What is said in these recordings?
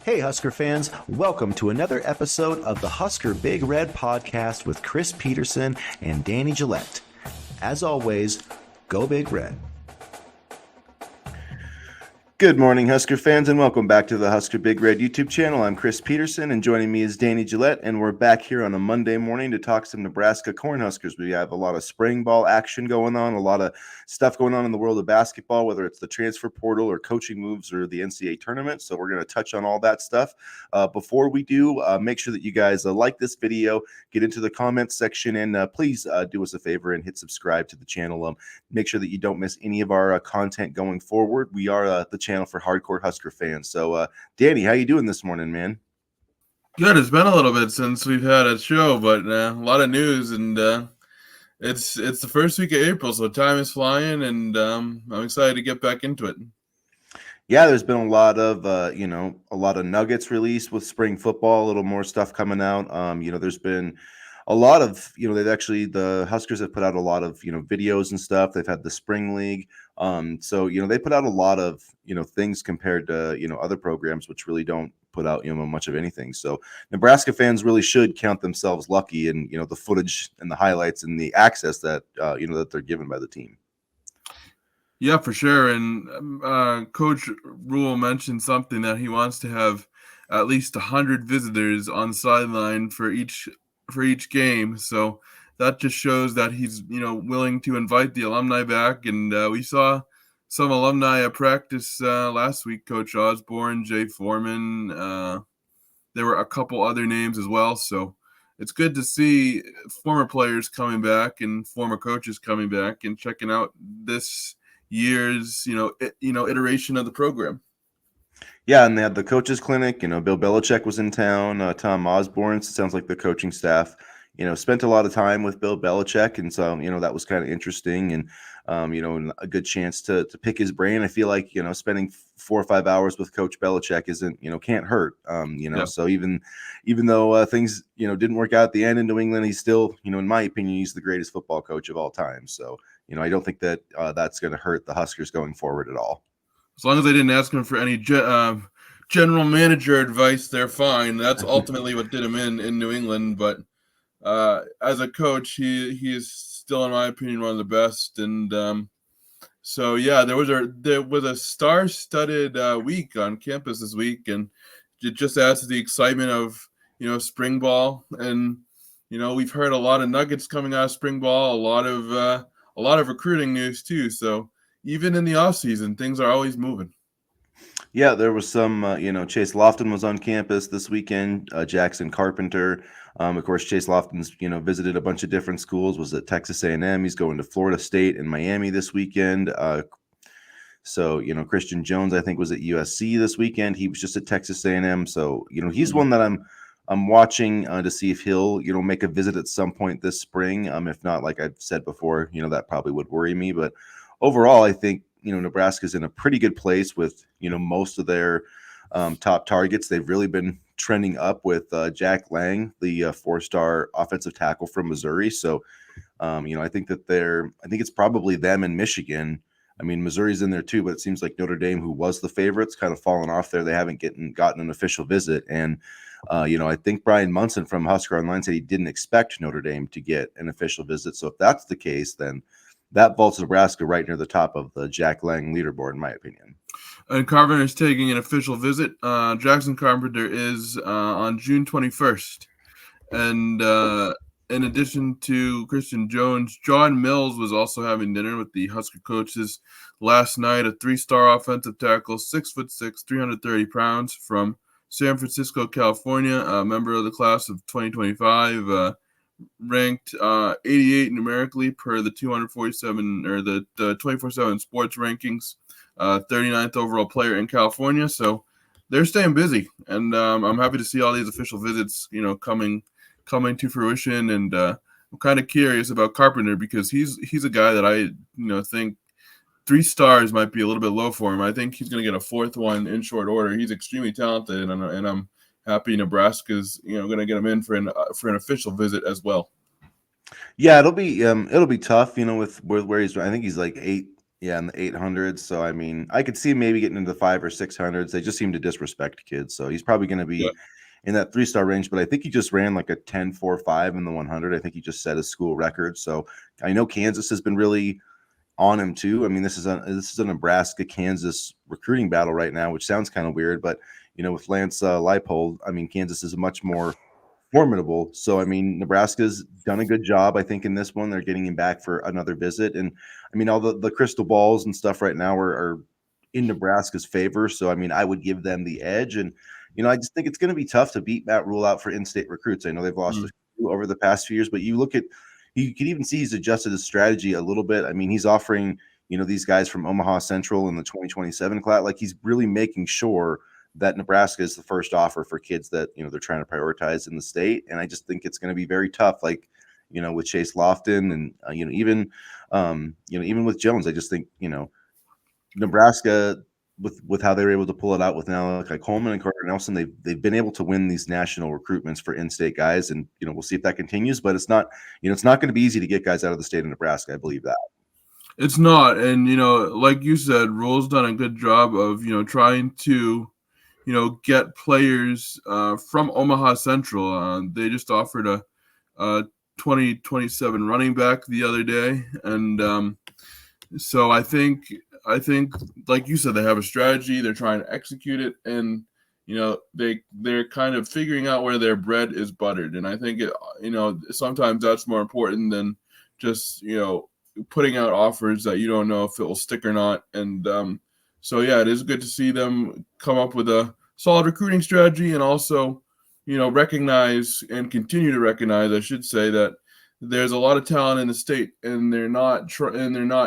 Hey, Husker fans, welcome to another episode of the Husker Big Red podcast with Chris Peterson and Danny Gillette. As always, go Big Red. Good morning, Husker fans, and welcome back to the Husker Big Red YouTube channel. I'm Chris Peterson, and joining me is Danny Gillette, and we're back here on a Monday morning to talk some Nebraska Cornhuskers. We have a lot of spring ball action going on, a lot of stuff going on in the world of basketball, whether it's the transfer portal or coaching moves or the NCAA tournament. So we're going to touch on all that stuff. Before we do, make sure that you guys like this video, get into the comments section, and please do us a favor and hit subscribe to the channel. Make sure that you don't miss any of our content going forward. We are the channel for hardcore Husker fans. So, Danny, how you doing this morning, man? Good. It's been a little bit since we've had a show, but a lot of news, and it's the first week of April, so time is flying, and I'm excited to get back into it. Yeah, there's been a lot of a lot of nuggets released with spring football, a little more stuff coming out. There's been a lot of, the Huskers have put out a lot of, videos and stuff. They've had the spring league. So, they put out a lot of, things compared to, other programs, which really don't put out, much of anything. So Nebraska fans really should count themselves lucky in, the footage and the highlights and the access that, that they're given by the team. Yeah, for sure. And Coach Rule mentioned something that he wants to have at least 100 visitors on the sideline for each game. So that just shows that he's, willing to invite the alumni back. And we saw some alumni at practice last week, Coach Osborne, Jay Foreman. There were a couple other names as well. So it's good to see former players coming back and former coaches coming back and checking out this year's, iteration of the program. Yeah, and they had the coaches clinic. Bill Belichick was in town. Tom Osborne. So it sounds like the coaching staff, spent a lot of time with Bill Belichick, and so that was kind of interesting, and a good chance to pick his brain. I feel like spending 4 or 5 hours with Coach Belichick isn't can't hurt. Yeah. So even though things didn't work out at the end in New England, he's still in my opinion he's the greatest football coach of all time. So I don't think that that's going to hurt the Huskers going forward at all. As long as they didn't ask him for any general manager advice, they're fine. That's ultimately what did him in New England. But as a coach, he is still, in my opinion, one of the best. And so, yeah, there was a star-studded week on campus this week, and it just adds to the excitement of spring ball. And we've heard a lot of nuggets coming out of spring ball, a lot of recruiting news too. So even in the off season, things are always moving. Yeah, there was some, Chase Lofton was on campus this weekend, Jackson Carpenter. Of course, Chase Lofton's, visited a bunch of different schools, was at Texas A&M. He's going to Florida State and Miami this weekend. So, Christian Jones, I think, was at USC this weekend. He was just at Texas A&M. So, he's one that I'm watching to see if he'll, make a visit at some point this spring. If not, like I've said before, that probably would worry me. But overall, I think, Nebraska's in a pretty good place with, most of their top targets. They've really been trending up with Jack Lang, the 4-star offensive tackle from Missouri. So, I think it's probably them and Michigan. I mean, Missouri's in there too, but it seems like Notre Dame, who was the favorites, kind of fallen off there. They haven't gotten an official visit. And, I think Brian Munson from Husker Online said he didn't expect Notre Dame to get an official visit. So if that's the case, then that vaults Nebraska right near the top of the Jack Lang leaderboard, in my opinion. And Carpenter is taking an official visit. Jackson Carpenter is on June 21st. And in addition to Christian Jones, John Mills was also having dinner with the Husker coaches last night. A 3-star offensive tackle, 6'6", 330 pounds from San Francisco, California, a member of the class of 2025, ranked 88 numerically per the 247 or the 24/7 sports rankings, 39th overall player in California. So they're staying busy, and I'm happy to see all these official visits, coming to fruition. And I'm kind of curious about Carpenter because he's a guy that I think 3 stars might be a little bit low for him. I think he's going to get a 4th one in short order. He's extremely talented, and I'm happy Nebraska's going to get him in for an official visit as well. Yeah, it'll be tough, with where he's. I think he's like 8 Yeah, in the 800s. So I mean, I could see him maybe getting into the 5 or 600s. They just seem to disrespect kids. So he's probably going to Yeah. be in that 3-star range. But I think he just ran like a 10.45 in the 100. I think he just set his school record. So I know Kansas has been really on him too. I mean, this is a Nebraska Kansas recruiting battle right now, which sounds kind of weird, but with Lance Leipold, I mean, Kansas is a much more formidable. So, I mean, Nebraska's done a good job, I think, in this one. They're getting him back for another visit. And I mean, all the crystal balls and stuff right now are in Nebraska's favor. So, I mean, I would give them the edge. And, I just think it's going to be tough to beat Matt Rule out for in state recruits. I know they've lost Mm. a few over the past few years, but you look at, you can even see he's adjusted his strategy a little bit. I mean, he's offering, these guys from Omaha Central in the 2027 class, like he's really making sure that Nebraska is the first offer for kids that they're trying to prioritize in the state. And I just think it's going to be very tough, like with Chase Lofton and even with Jones. I just think Nebraska with how they were able to pull it out with now like Coleman and Carter Nelson, they've been able to win these national recruitments for in-state guys, and we'll see if that continues. But it's not going to be easy to get guys out of the state of Nebraska. I believe that. It's not, and like you said, Rule's done a good job of trying to get players from Omaha Central. They just offered a 2027 running back the other day, and so I think like you said, they have a strategy. They're trying to execute it, and they're kind of figuring out where their bread is buttered. And I think sometimes that's more important than just putting out offers that you don't know if it will stick or not. And so yeah, it is good to see them come up with a solid recruiting strategy, and also recognize and continue to recognize, I should say, that there's a lot of talent in the state, and they're not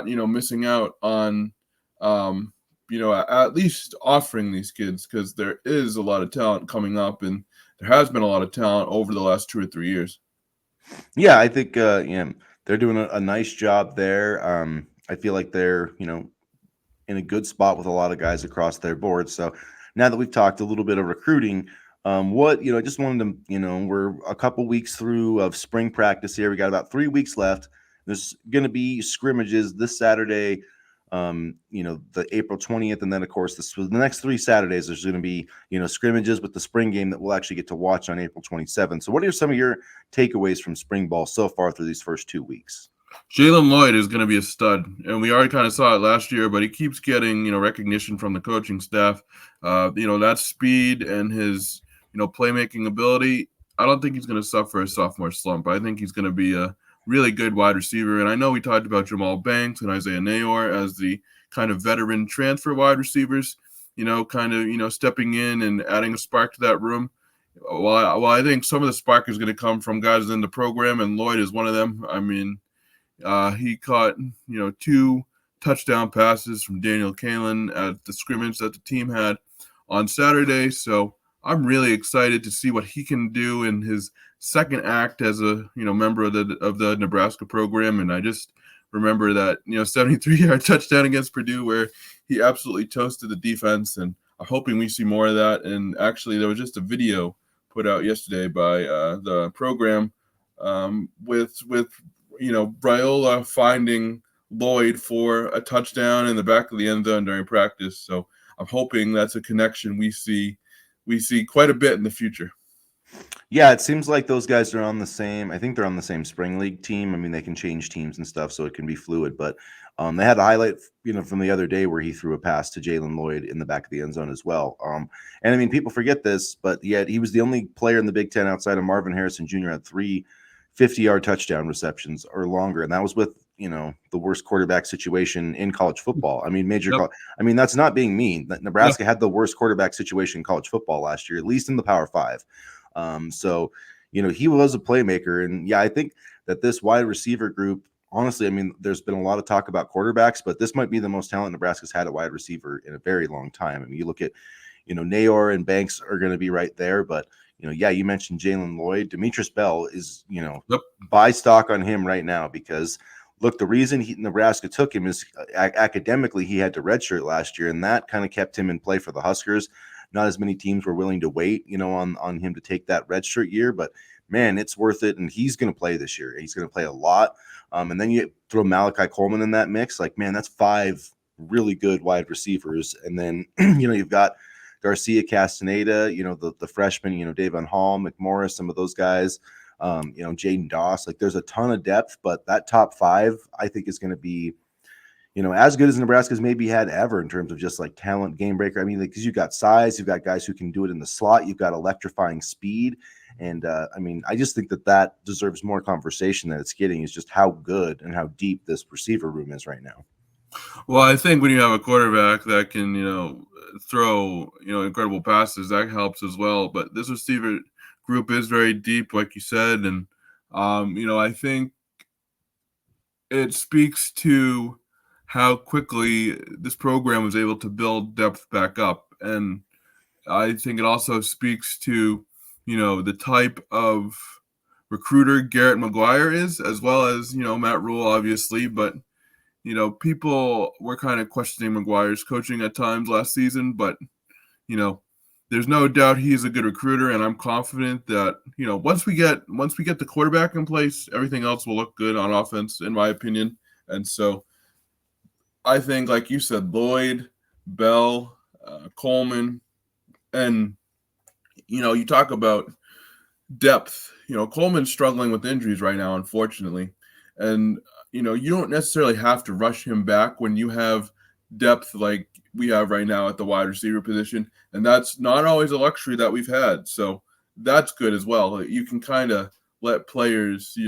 missing out on at least offering these kids, because there is a lot of talent coming up, and there has been a lot of talent over the last 2 or 3 years. Yeah, I think they're doing a nice job there. I feel like they're in a good spot with a lot of guys across their board. So now that we've talked a little bit of recruiting, I just wanted to, we're a couple weeks through of spring practice here. We got about 3 weeks left. There's going to be scrimmages this Saturday, the April 20th. And then, of course, the next 3 Saturdays, there's going to be, scrimmages with the spring game that we'll actually get to watch on April 27th. So what are some of your takeaways from spring ball so far through these first 2 weeks? Jalen Lloyd is going to be a stud, and we already kind of saw it last year, but he keeps getting recognition from the coaching staff. That speed and his playmaking ability. I don't think he's going to suffer a sophomore slump. I think he's going to be a really good wide receiver. And I know we talked about Jamal Banks and Isaiah Nayor as the kind of veteran transfer wide receivers, stepping in and adding a spark to that room. Well, I think some of the spark is going to come from guys in the program, and Lloyd is one of them. I mean, he caught, 2 touchdown passes from Daniel Kalen at the scrimmage that the team had on Saturday. So I'm really excited to see what he can do in his second act as a member of the Nebraska program. And I just remember that 73-yard touchdown against Purdue where he absolutely toasted the defense, and I'm hoping we see more of that. And actually, there was just a video put out yesterday by the program with Briola finding Lloyd for a touchdown in the back of the end zone during practice. So I'm hoping that's a connection we see quite a bit in the future. Yeah, it seems like those guys are on the same. I think they're on the same spring league team. I mean, they can change teams and stuff, so it can be fluid. But they had a highlight, from the other day where he threw a pass to Jalen Lloyd in the back of the end zone as well. And I mean, people forget this, but yet he was the only player in the Big Ten outside of Marvin Harrison Jr. had 3 50-yard touchdown receptions or longer, and that was with the worst quarterback situation in college football. I mean, Yep. I mean, that's not being mean. Nebraska Yeah. had the worst quarterback situation in college football last year, at least in the Power Five. So, he was a playmaker. And yeah, I think that this wide receiver group, honestly, I mean, there's been a lot of talk about quarterbacks, but this might be the most talent Nebraska's had at wide receiver in a very long time. I mean, you look at, Nayor and Banks are going to be right there, but yeah, you mentioned Jalen Lloyd. Demetrius Bell is, Yep. buy stock on him right now because look, the reason Nebraska took him is academically he had to redshirt last year, and that kind of kept him in play for the Huskers. Not as many teams were willing to wait, on him to take that redshirt year, but man, it's worth it. And he's going to play this year. He's going to play a lot. And then you throw Malachi Coleman in that mix. Like, man, that's 5 really good wide receivers. And then, you've got Garcia Castaneda, the freshman, Davon Hall, McMorris, some of those guys, Jaden Doss. Like, there's a ton of depth, but that top 5, I think, is going to be, as good as Nebraska's maybe had ever in terms of just like talent, game breaker. I mean, because you've got size, you've got guys who can do it in the slot, you've got electrifying speed. And I just think that deserves more conversation than it's getting, is just how good and how deep this receiver room is right now. Well, I think when you have a quarterback that can, throw, incredible passes, that helps as well. But this receiver group is very deep, like you said. And, I think it speaks to how quickly this program was able to build depth back up. And I think it also speaks to, the type of recruiter Garrett McGuire is, as well as, Matt Rule, obviously. But, people were kind of questioning McGuire's coaching at times last season. But, there's no doubt he's a good recruiter. And I'm confident that, once we get the quarterback in place, everything else will look good on offense, in my opinion. And so I think, like you said, Lloyd, Bell, Coleman, and, you talk about depth. Coleman's struggling with injuries right now, unfortunately. And, you don't necessarily have to rush him back when you have depth like we have right now at the wide receiver position. And that's not always a luxury that we've had. So that's good as well. You can kind of let players,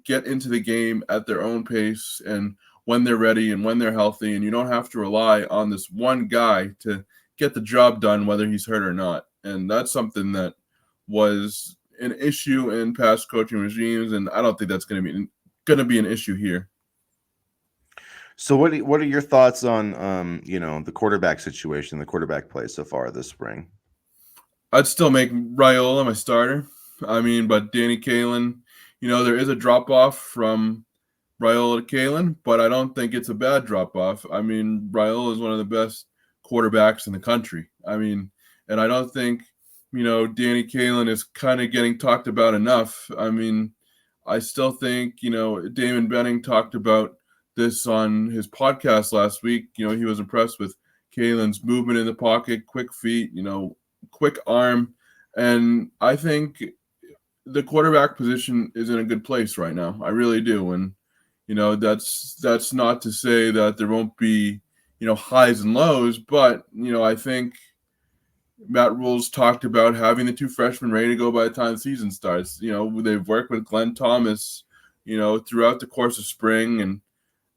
get into the game at their own pace and when they're ready and when they're healthy. And you don't have to rely on this one guy to get the job done, whether he's hurt or not. And that's something that was an issue in past coaching regimes. And I don't think that's going to be an issue here. So what are your thoughts on the quarterback situation, the quarterback play so far this spring? I'd still make Raiola my starter. But Danny Kaelin, there is a drop off from Raiola to Kaelin, but I don't think it's a bad drop off. Raiola is one of the best quarterbacks in the country. And I don't think, Danny Kaelin is kind of getting talked about enough. I still think, Damon Benning talked about this on his podcast last week. He was impressed with Kaelin's movement in the pocket, quick feet, quick arm. And I think the quarterback position is in a good place right now. I really do. And, that's not to say that there won't be, highs and lows, but, I think Matt Rule's talked about having the 2 freshmen ready to go by the time the season starts. They've worked with Glenn Thomas, throughout the course of spring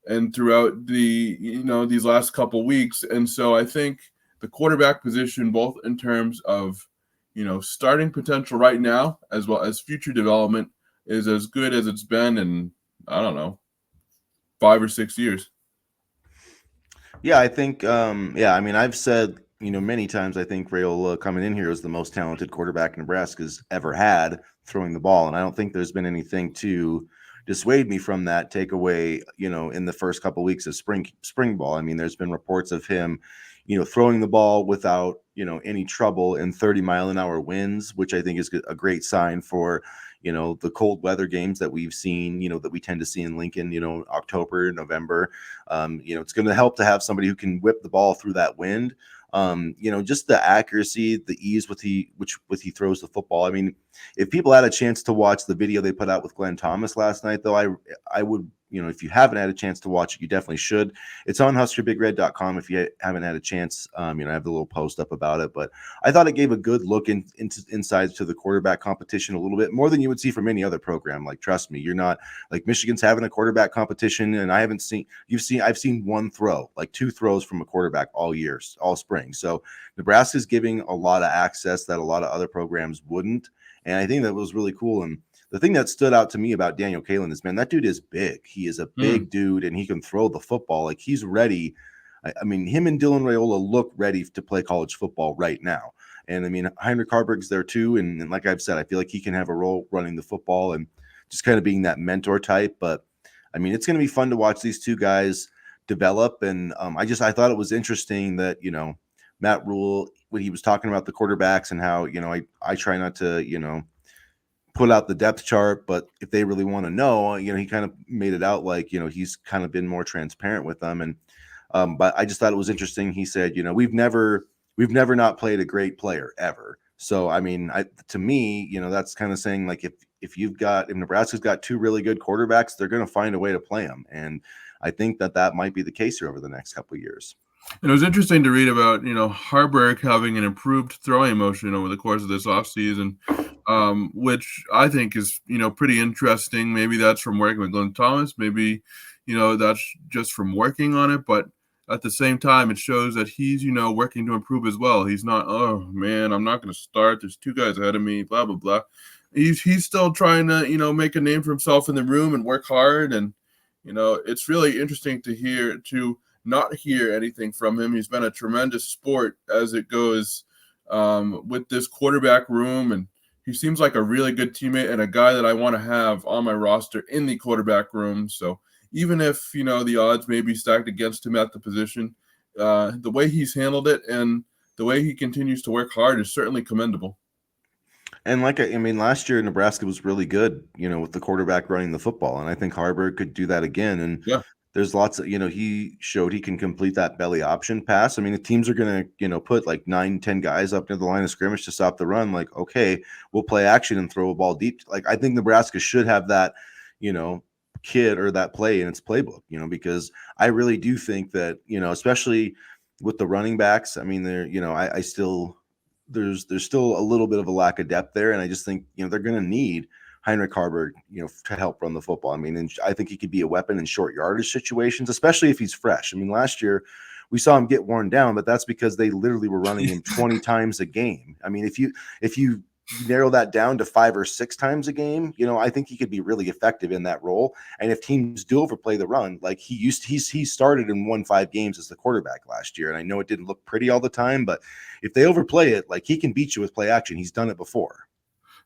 and throughout the, these last couple weeks. And so I think the quarterback position, both in terms of, starting potential right now, as well as future development, is as good as it's been in, I don't know, 5 or 6 years. Yeah, I think, I've said, many times, I think Raiola coming in here is the most talented quarterback Nebraska's ever had throwing the ball. And I don't think there's been anything to dissuade me from that takeaway, in the first couple of weeks of spring ball. There's been reports of him, throwing the ball without, any trouble in 30-mile-an-hour winds, which I think is a great sign for, the cold weather games that we've seen, that we tend to see in Lincoln, October, November. It's going to help to have somebody who can whip the ball through that wind. Just the accuracy, the ease with he throws the football. If people had a chance to watch the video they put out with Glenn Thomas last night, though, I would, if you haven't had a chance to watch it, you definitely should. It's on HuskerBigRed.com if you haven't had a chance. I have the little post up about it, but I thought it gave a good look inside to the quarterback competition a little bit more than you would see from any other program. Like, trust me, you're not like Michigan's having a quarterback competition, and I've seen one throw, like 2 throws from a quarterback all spring. So Nebraska's giving a lot of access that a lot of other programs wouldn't. And I think that was really cool. And the thing that stood out to me about Daniel Kaelin is, man, that dude is big. He is a big dude, and he can throw the football. Like, he's ready. Him and Dylan Raiola look ready to play college football right now. And Heinrich Harburg's there too. And like I've said, I feel like he can have a role running the football and just kind of being that mentor type. But it's going to be fun to watch these 2 guys develop. And I thought it was interesting that, Matt Rule, when he was talking about the quarterbacks and how, I try not to, put out the depth chart, but if they really want to know, he kind of made it out like, he's kind of been more transparent with them. And but I just thought it was interesting. He said, we've never not played a great player ever. So I mean, to me, that's kind of saying like if Nebraska's got two really good quarterbacks, they're going to find a way to play them. And I think that might be the case here over the next couple of years. And it was interesting to read about, Harburg having an improved throwing motion over the course of this offseason, which I think is, pretty interesting. Maybe that's from working with Glenn Thomas. Maybe, that's just from working on it. But at the same time, it shows that he's, working to improve as well. He's not, oh, man, I'm not going to start. There's two guys ahead of me, blah, blah, blah. He's still trying to, make a name for himself in the room and work hard. And, it's really interesting to not hear anything from him. He's been a tremendous sport as it goes with this quarterback room, and he seems like a really good teammate and a guy that I want to have on my roster in the quarterback room. So even if, the odds may be stacked against him at the position, the way he's handled it and the way he continues to work hard is certainly commendable. And last year Nebraska was really good, with the quarterback running the football, and I think Harburg could do that again. And yeah, there's lots of, he showed he can complete that belly option pass. I mean, the teams are going to, put like 9-10 guys up near the line of scrimmage to stop the run. Like, okay, we'll play action and throw a ball deep. Like, I think Nebraska should have that, kid or that play in its playbook, because I really do think that, especially with the running backs, I mean, I still, there's still a little bit of a lack of depth there. And I just think, they're going to need Heinrich Harburg, to help run the football. I mean, and I think he could be a weapon in short yardage situations, especially if he's fresh. I mean, last year we saw him get worn down, but that's because they literally were running him 20 times a game. I mean, if you narrow that down to 5 or 6 times a game, I think he could be really effective in that role. And if teams do overplay the run, like he started and won 5 games as the quarterback last year. And I know it didn't look pretty all the time, but if they overplay it, like he can beat you with play action. He's done it before.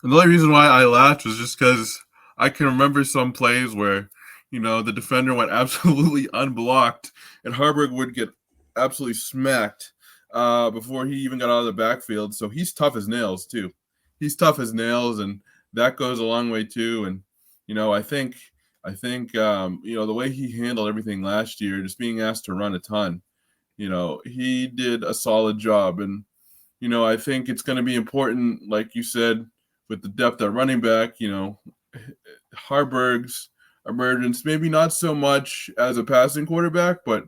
And the only reason why I laughed was just because I can remember some plays where, the defender went absolutely unblocked and Harburg would get absolutely smacked before he even got out of the backfield. So he's tough as nails too. He's tough as nails, and that goes a long way too. And, I think, the way he handled everything last year, just being asked to run a ton, he did a solid job. And, I think it's going to be important, like you said, with the depth at running back, Harburg's emergence, maybe not so much as a passing quarterback, but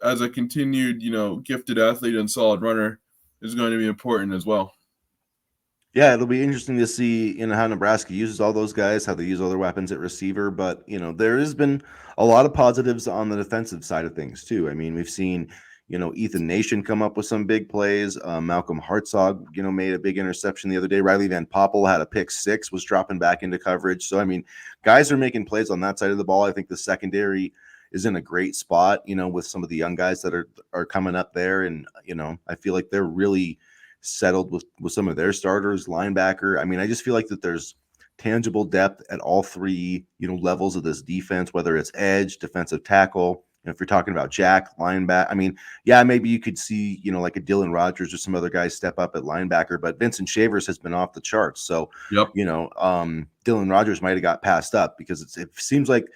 as a continued, gifted athlete and solid runner is going to be important as well. Yeah, it'll be interesting to see, how Nebraska uses all those guys, how they use all their weapons at receiver. But, there has been a lot of positives on the defensive side of things, too. I mean, we've seen, Ethan Nation come up with some big plays. Malcolm Hartzog, made a big interception the other day. Riley Van Poppel had a pick 6, was dropping back into coverage. So, I mean, guys are making plays on that side of the ball. I think the secondary is in a great spot, with some of the young guys that are coming up there. And, I feel like they're really settled with some of their starters, linebacker. I mean, I just feel like that there's tangible depth at all 3, levels of this defense, whether it's edge, defensive tackle. If you're talking about jack, linebacker, I mean, yeah, maybe you could see, like a Dylan Rogers or some other guys step up at linebacker, but Vincent Shavers has been off the charts. So, Yep. Dylan Rogers might have got passed up because it seems like,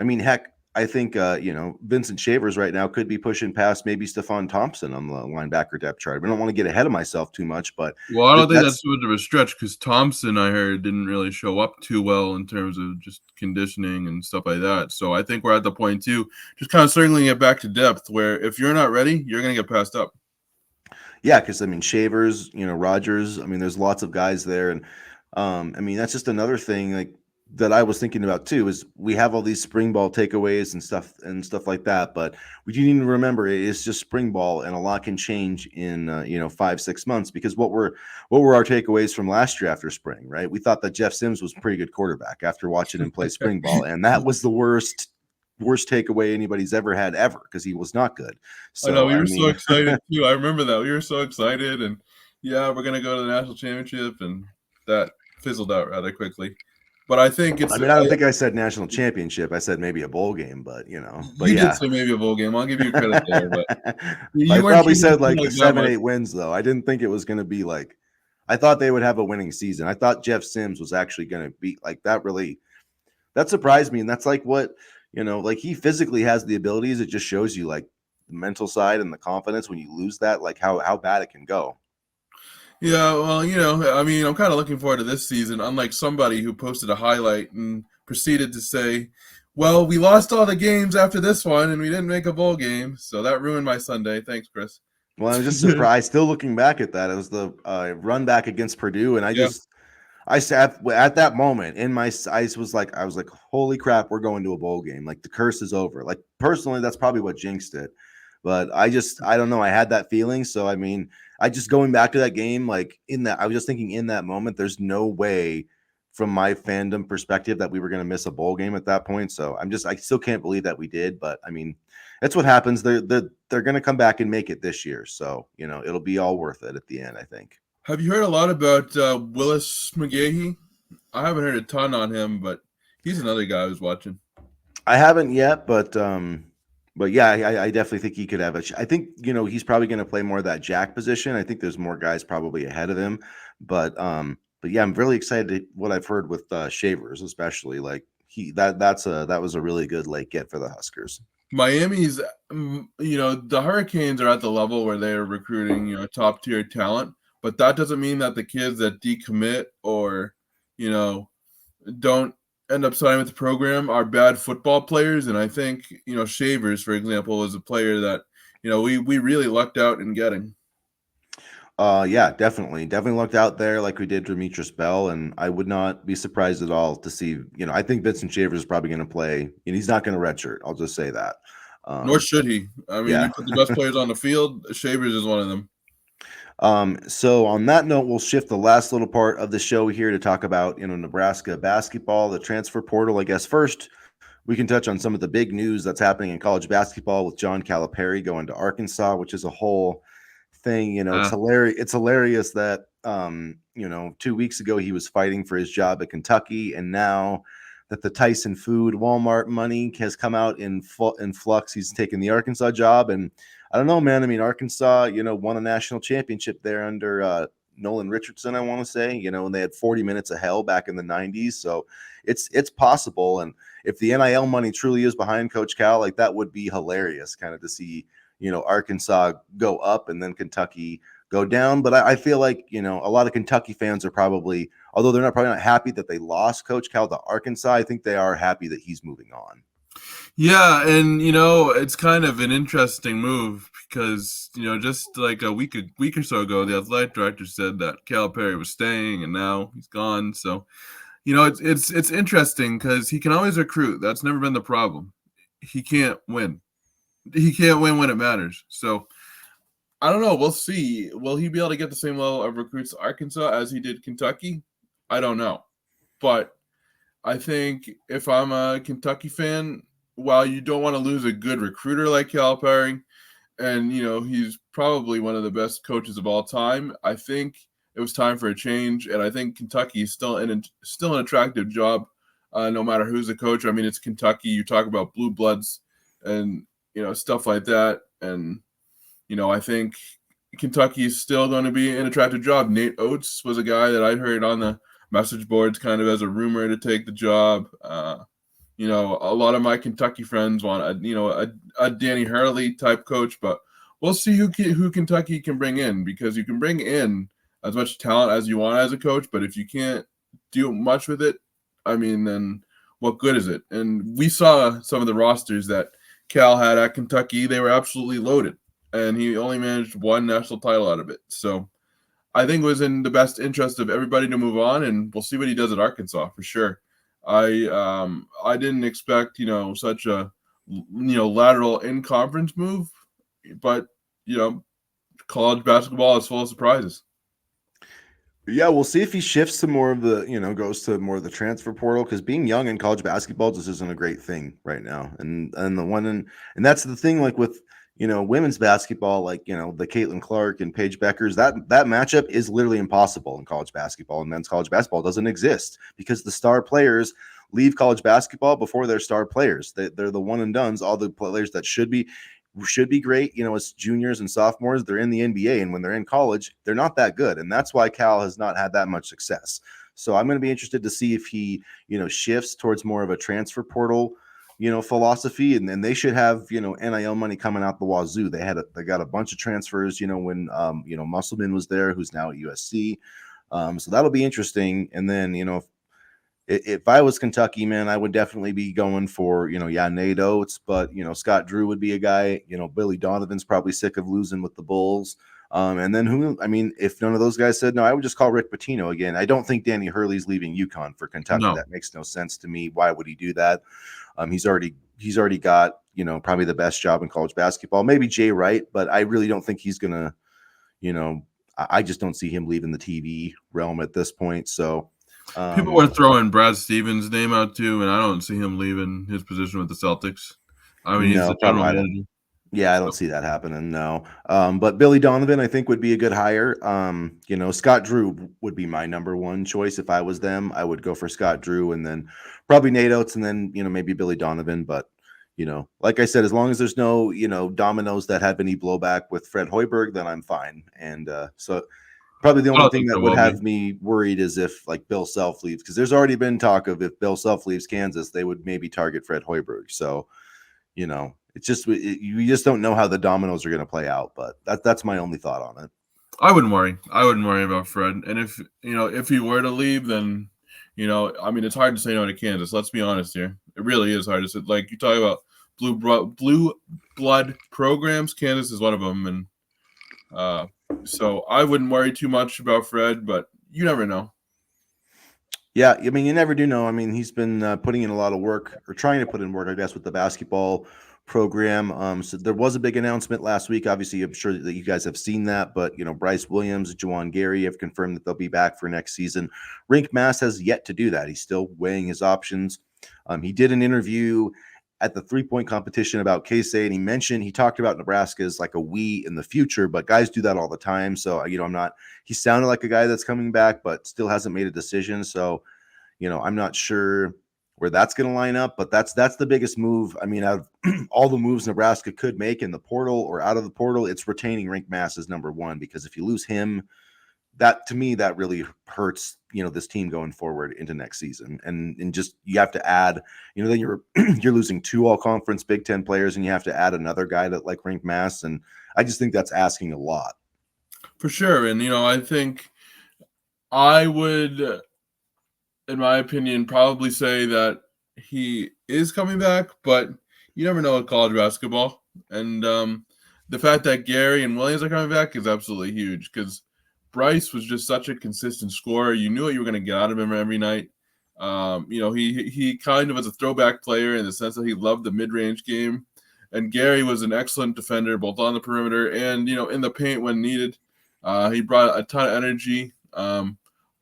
I mean, heck, I think, Vincent Shavers right now could be pushing past maybe Stephon Thompson on the linebacker depth chart. I don't want to get ahead of myself too much, but I don't think that's too much of a stretch because Thompson, I heard, didn't really show up too well in terms of just conditioning and stuff like that. So I think we're at the point too, just kind of circling it back to depth, where if you're not ready, you're going to get passed up. Yeah, because I mean, Shavers, Rogers. I mean, there's lots of guys there, and I mean, that's just another thing like that I was thinking about too. Is we have all these spring ball takeaways and stuff like that, but we do need to remember it's just spring ball, and a lot can change in 5-6 months. Because what were our takeaways from last year after spring? Right, we thought that Jeff Sims was a pretty good quarterback after watching him play spring ball, and that was the worst takeaway anybody's ever had because he was not good. So I know, we were so excited too. I remember that. We were so excited, and yeah, we're gonna go to the national championship, and that fizzled out rather quickly. But I think it's. I mean, I don't think I said national championship. I said maybe a bowl game, but you did say maybe a bowl game. I'll give you credit there, but I probably said like 7-8 wins though. I didn't think it was going to be like I thought they would have a winning season. I thought Jeff Sims was actually going to be like that. Really, that surprised me, and that's like what like he physically has the abilities. It just shows you like the mental side and the confidence when you lose that, like how bad it can go. Yeah, well, I mean, I'm kind of looking forward to this season, unlike somebody who posted a highlight and proceeded to say, well, we lost all the games after this one and we didn't make a bowl game. So that ruined my Sunday. Thanks, Chris. Well, I'm just surprised. Still looking back at that, it was the run back against Purdue, and Yeah. I sat at that moment in my eyes I was like, holy crap, we're going to a bowl game. Like the curse is over. Like personally, that's probably what jinxed it. But I don't know. I had that feeling. So I mean, I just going back to that game, like I was just thinking in that moment, there's no way from my fandom perspective that we were going to miss a bowl game at that point. So I still can't believe that we did. But I mean, that's what happens. They're going to come back and make it this year. So it'll be all worth it at the end, I think. Have you heard a lot about Willis McGahee? I haven't heard a ton on him, but he's another guy I was watching. I haven't yet, but yeah, I definitely think he could have I think he's probably going to play more of that jack position. I think there's more guys probably ahead of him, but yeah, I'm really excited to what I've heard with Shavers, especially like that was a really good late get for the Huskers. Miami's, the Hurricanes are at the level where they're recruiting, top tier talent, but that doesn't mean that the kids that decommit or, don't end up signing with the program are bad football players. And I think, Shavers, for example, is a player that, we really lucked out in getting. Yeah, definitely looked out there like we did Demetrius Bell, and I would not be surprised at all to see. I think Vincent Shavers is probably going to play, and he's not going to redshirt. I'll just say that. Nor should he. I mean, yeah. You put the best players on the field. Shavers is one of them. So on that note, we'll shift the last little part of the show here to talk about Nebraska basketball, the transfer portal. I guess first we can touch on some of the big news that's happening in college basketball with John Calipari going to Arkansas, which is a whole thing. It's hilarious. It's hilarious that 2 weeks ago he was fighting for his job at Kentucky, and now that the Tyson Food Walmart money has come out in flux, he's taken the Arkansas job. And I don't know, man. I mean, Arkansas, won a national championship there under Nolan Richardson, I want to say, and they had 40 minutes of hell back in the 90s. So it's possible. And if the NIL money truly is behind Coach Cal, like that would be hilarious kind of to see, Arkansas go up and then Kentucky go down. But I feel like, a lot of Kentucky fans are probably, although they're probably not happy that they lost Coach Cal to Arkansas, I think they are happy that he's moving on. Yeah, and it's kind of an interesting move because just like a week or so ago, the athletic director said that Calipari was staying, and now he's gone. So, it's interesting because he can always recruit. That's never been the problem. He can't win. He can't win when it matters. So, I don't know. We'll see. Will he be able to get the same level of recruits to Arkansas as he did Kentucky? I don't know, but I think if I'm a Kentucky fan, while you don't want to lose a good recruiter like Calipari, and he's probably one of the best coaches of all time, I think it was time for a change. And I think Kentucky is still an attractive job, no matter who's the coach. I mean, it's Kentucky. You talk about blue bloods and stuff like that, and I think Kentucky is still going to be an attractive job. Nate Oates was a guy that I'd heard on the message boards kind of as a rumor to take the job. A lot of my Kentucky friends want a Danny Hurley type coach, but we'll see who Kentucky can bring in, because you can bring in as much talent as you want as a coach, but if you can't do much with it, I mean, then what good is it? And we saw some of the rosters that Cal had at Kentucky. They were absolutely loaded, and he only managed one national title out of it. So I think it was in the best interest of everybody to move on, and we'll see what he does at Arkansas for sure. I didn't expect such a lateral in conference move, but college basketball is full of surprises. Yeah, we'll see if he shifts to more of the, goes to more of the transfer portal, because being young in college basketball just isn't a great thing right now. And that's the thing, like with women's basketball, like the Caitlin Clark and Paige Beckers, that matchup is literally impossible in college basketball, and men's college basketball doesn't exist because the star players leave college basketball before they're star players. They're the one and dones. All the players that should be, should be great, as juniors and sophomores. They're in the NBA, and when they're in college, they're not that good, and that's why Cal has not had that much success. So I'm going to be interested to see if he, shifts towards more of a transfer portal, philosophy, and then they should have, NIL money coming out the wazoo. They got a bunch of transfers, when Musselman was there, who's now at USC. So that'll be interesting. And then, if I was Kentucky, man, I would definitely be going for, Nate Oates, but, Scott Drew would be a guy. Billy Donovan's probably sick of losing with the Bulls. And then if none of those guys said no, I would just call Rick Pitino again. I don't think Danny Hurley's leaving UConn for Kentucky. No. That makes no sense to me. Why would he do that? He's already got, probably the best job in college basketball. Maybe Jay Wright, but I really don't think he's going to, I just don't see him leaving the TV realm at this point. So, people were throwing Brad Stevens' name out too, and I don't see him leaving his position with the Celtics. I mean, he's the general manager. I don't see that happening. No. But Billy Donovan, I think, would be a good hire. Scott Drew would be my number one choice. If I was them, I would go for Scott Drew and then probably Nate Oates and then, maybe Billy Donovan. But, like I said, as long as there's no, dominoes that have any blowback with Fred Hoiberg, then I'm fine. And so probably the only thing that would have me worried is if like Bill Self leaves, because there's already been talk of if Bill Self leaves Kansas, they would maybe target Fred Hoiberg. So, it's just you just don't know how the dominoes are going to play out. But that's my only thought on it. I wouldn't worry. I wouldn't worry about Fred. And if he were to leave, then it's hard to say no to Kansas. Let's be honest here. It really is hard to say. Like you talk about blue blood programs, Kansas is one of them, and so I wouldn't worry too much about Fred. But you never know. Yeah, I mean, you never do know. I mean, he's been putting in a lot of work, or trying to put in work, I guess, with the basketball program. So there was a big announcement last week. Obviously, I'm sure that you guys have seen that, but Bryce Williams, Juwan Gary have confirmed that they'll be back for next season. Rink Mass has yet to do that. He's still weighing his options. He did an interview at the 3-point competition about K-State, and he talked about Nebraska as like a we in the future, but guys do that all the time. So, he sounded like a guy that's coming back, but still hasn't made a decision. So, I'm not sure where that's going to line up, but that's the biggest move. I mean, out of all the moves Nebraska could make in the portal or out of the portal, it's retaining Rink Mass as number one, because if you lose him, that to me, that really hurts, this team going forward into next season. And just, you have to add, then you're losing 2 all-conference Big Ten players, and you have to add another guy that like Rink Mass. And I just think that's asking a lot. For sure. And, I think I would, in my opinion, probably say that he is coming back, but you never know with college basketball. And the fact that Gary and Williams are coming back is absolutely huge, because Bryce was just such a consistent scorer. You knew what you were going to get out of him every night. He kind of was a throwback player in the sense that he loved the mid-range game. And Gary was an excellent defender, both on the perimeter and, in the paint when needed. He brought a ton of energy,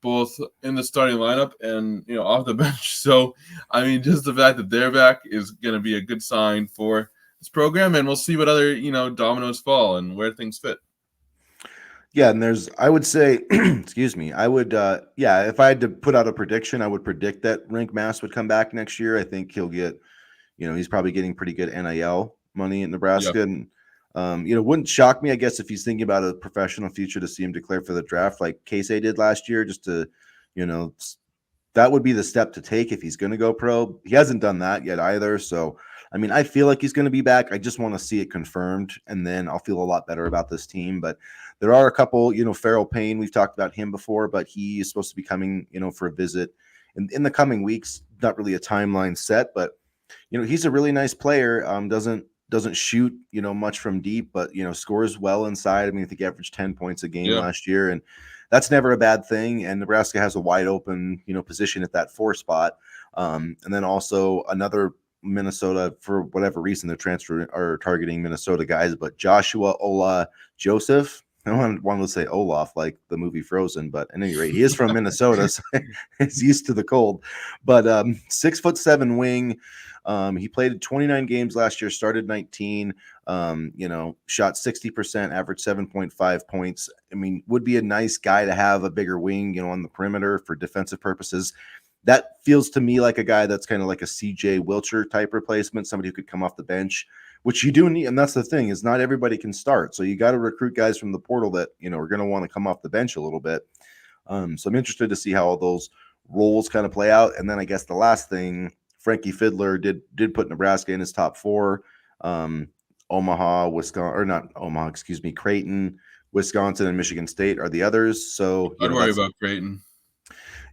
both in the starting lineup and, off the bench. So, just the fact that they're back is going to be a good sign for this program. And we'll see what other, dominoes fall and where things fit. Yeah, and I would say, excuse me, I would, if I had to put out a prediction, I would predict that Rink Mass would come back next year. I think he'll get, he's probably getting pretty good NIL money in Nebraska. Yeah. And, wouldn't shock me, I guess, if he's thinking about a professional future, to see him declare for the draft like K-State did last year, just to, that would be the step to take if he's going to go pro. He hasn't done that yet either. So, I feel like he's going to be back. I just want to see it confirmed, and then I'll feel a lot better about this team. But there are a couple, Farrell Payne, we've talked about him before, but he is supposed to be coming, for a visit in the coming weeks. Not really a timeline set, but, he's a really nice player. Doesn't shoot, much from deep, but, scores well inside. I think he averaged 10 points a game last year, and that's never a bad thing. And Nebraska has a wide open, position at that 4 spot. And then also another Minnesota, for whatever reason, they're targeting Minnesota guys, but Joshua Ola Joseph. I wanted to say Olaf, like the movie Frozen, but at any rate, he is from Minnesota, so he's used to the cold. But 6'7" wing. He played 29 games last year, started 19, shot 60%, averaged 7.5 points. Would be a nice guy to have a bigger wing, on the perimeter for defensive purposes. That feels to me like a guy that's kind of like a CJ Wilcher type replacement, somebody who could come off the bench which you do need. And that's the thing, is not everybody can start. So you got to recruit guys from the portal that, are going to want to come off the bench a little bit. So I'm interested to see how all those roles kind of play out. And then I guess the last thing, Frankie Fiddler did put Nebraska in his top 4. Omaha, Wisconsin, or not Omaha, excuse me, Creighton, Wisconsin, and Michigan State are the others. So, I'd worry about Creighton.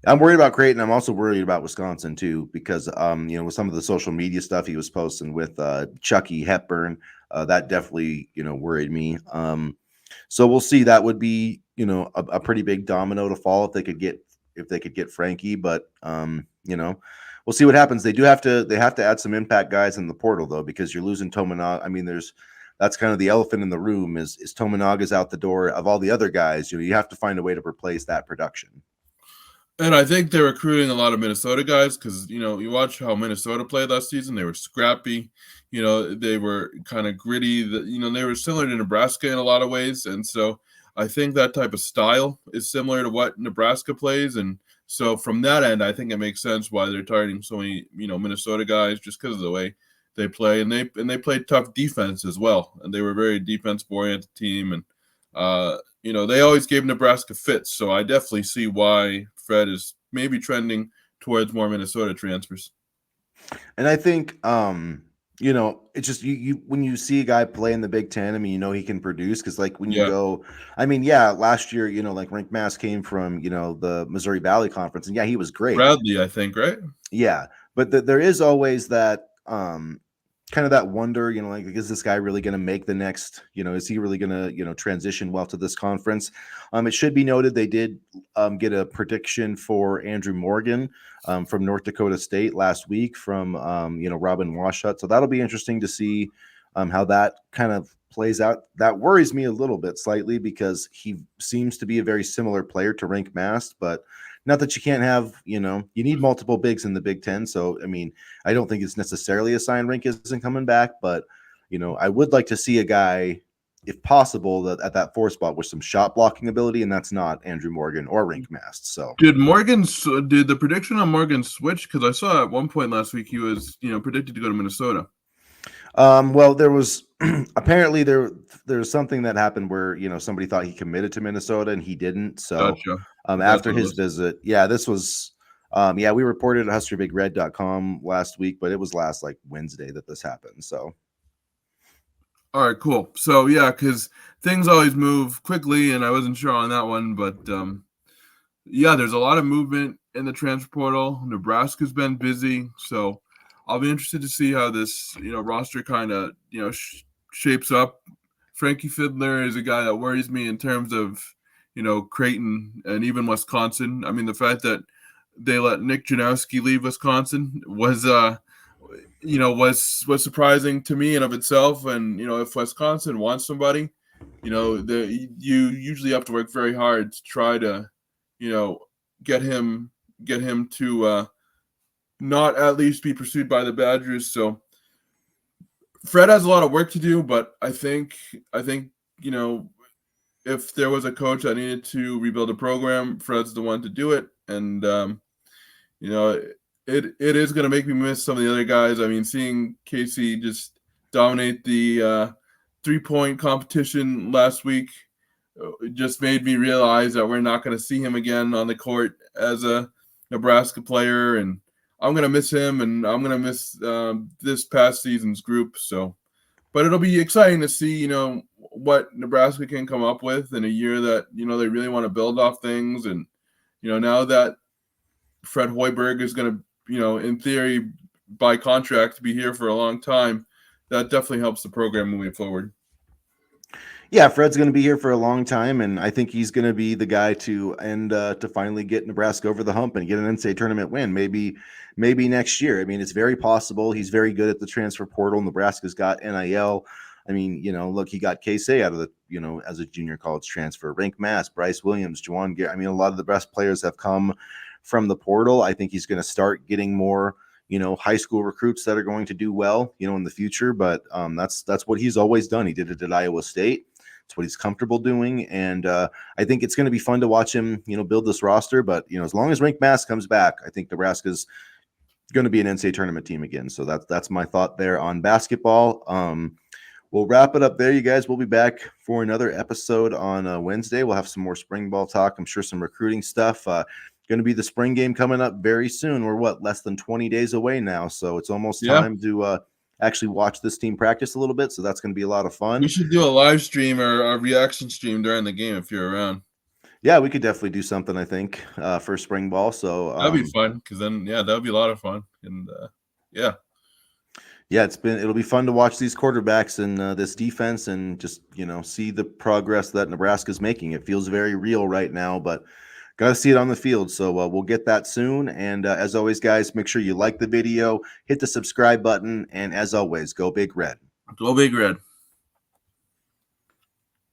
I'm worried about Creighton. I'm also worried about Wisconsin too, because with some of the social media stuff he was posting with Chucky Hepburn, that definitely worried me. So we'll see. That would be a pretty big domino to fall if they could get Frankie. But we'll see what happens. They have to add some impact guys in the portal though, because you're losing Tominaga. I mean, that's kind of the elephant in the room is Tominaga's out the door. Of all the other guys, you have to find a way to replace that production. And I think they're recruiting a lot of Minnesota guys because, you watch how Minnesota played last season. They were scrappy. They were kind of gritty. They were similar to Nebraska in a lot of ways. And so I think that type of style is similar to what Nebraska plays. And so from that end, I think it makes sense why they're targeting so many, Minnesota guys just because of the way they play. And they played tough defense as well. And they were a very defense-oriented team. And, they always gave Nebraska fits. So I definitely see why Fred is maybe trending towards more Minnesota transfers. And I think, it's just you when you see a guy play in the Big Ten, I mean, he can produce because, like, when you go, I mean, last year, like Rink Mass came from, the Missouri Valley Conference, and he was great. Bradley, I think, right? Yeah, but there is always that kind of that wonder, like, is this guy really going to make the next, is he really going to, transition well to this conference? It should be noted they did get a prediction for Andrew Morgan from North Dakota State last week from, Robin Washut. So that'll be interesting to see how that kind of plays out. That worries me a little bit slightly because he seems to be a very similar player to Rink Mast, but not that you can't have, you need multiple bigs in the Big Ten. So, I mean, I don't think it's necessarily a sign Rink isn't coming back, but, I would like to see a guy, if possible, that at that 4 spot with some shot blocking ability, and that's not Andrew Morgan or Rink Mast. So did the prediction on Morgan switch? Because I saw at one point last week he was, predicted to go to Minnesota. Well, there was apparently there's something that happened where somebody thought he committed to Minnesota and he didn't. So Gotcha. after his visit, this was we reported at HuskerBigRed.com last week, but it was last like Wednesday that this happened. So all right, cool. So because things always move quickly, and I wasn't sure on that one, but there's a lot of movement in the transfer portal. Nebraska's been busy, so I'll be interested to see how this, roster kind of, shapes up. Frankie Fiddler is a guy that worries me in terms of, Creighton and even Wisconsin. I mean, the fact that they let Nick Janowski leave Wisconsin was surprising to me in of itself. And, if Wisconsin wants somebody, you usually have to work very hard to try to, get him to not at least be pursued by the Badgers. So Fred has a lot of work to do, but I think, if there was a coach that needed to rebuild a program, Fred's the one to do it. And, it is going to make me miss some of the other guys. I mean, seeing Casey just dominate the 3-point competition last week just made me realize that we're not going to see him again on the court as a Nebraska player. And I'm going to miss him, and I'm going to miss this past season's group. So, but it'll be exciting to see, what Nebraska can come up with in a year that, they really want to build off things. And, now that Fred Hoiberg is going to, in theory, by contract, be here for a long time, that definitely helps the program moving forward. Yeah, Fred's going to be here for a long time, and I think he's going to be the guy to finally get Nebraska over the hump and get an NCAA tournament win. Maybe next year. I mean, it's very possible. He's very good at the transfer portal. Nebraska's got NIL. I mean, look, he got Casey out of the, as a junior college transfer. Rink Mass, Bryce Williams, Juwan Garrett. I mean, a lot of the best players have come from the portal. I think he's going to start getting more, high school recruits that are going to do well, in the future. But that's what he's always done. He did it at Iowa State. It's what he's comfortable doing. And I think it's going to be fun to watch him, build this roster. But, as long as Rink Mass comes back, I think Nebraska's going to be an NCAA tournament team again. So that's my thought there on basketball. we'll wrap it up there, you guys. We'll be back for another episode on Wednesday. We'll have some more spring ball talk. I'm sure some recruiting stuff. Going to be the spring game coming up very soon. We're less than 20 days away now, so it's almost time to actually watch this team practice a little bit. So that's going to be a lot of fun. We should do a live stream or a reaction stream during the game if you're around. Yeah, we could definitely do something, I think, for spring ball. So that'd be fun, because then that would be a lot of fun. And yeah, it'll be fun to watch these quarterbacks and this defense, and just see the progress that Nebraska's making. It feels very real right now, but got to see it on the field. So we'll get that soon. And as always, guys, make sure you like the video, hit the subscribe button, and as always, go Big Red. Go Big Red.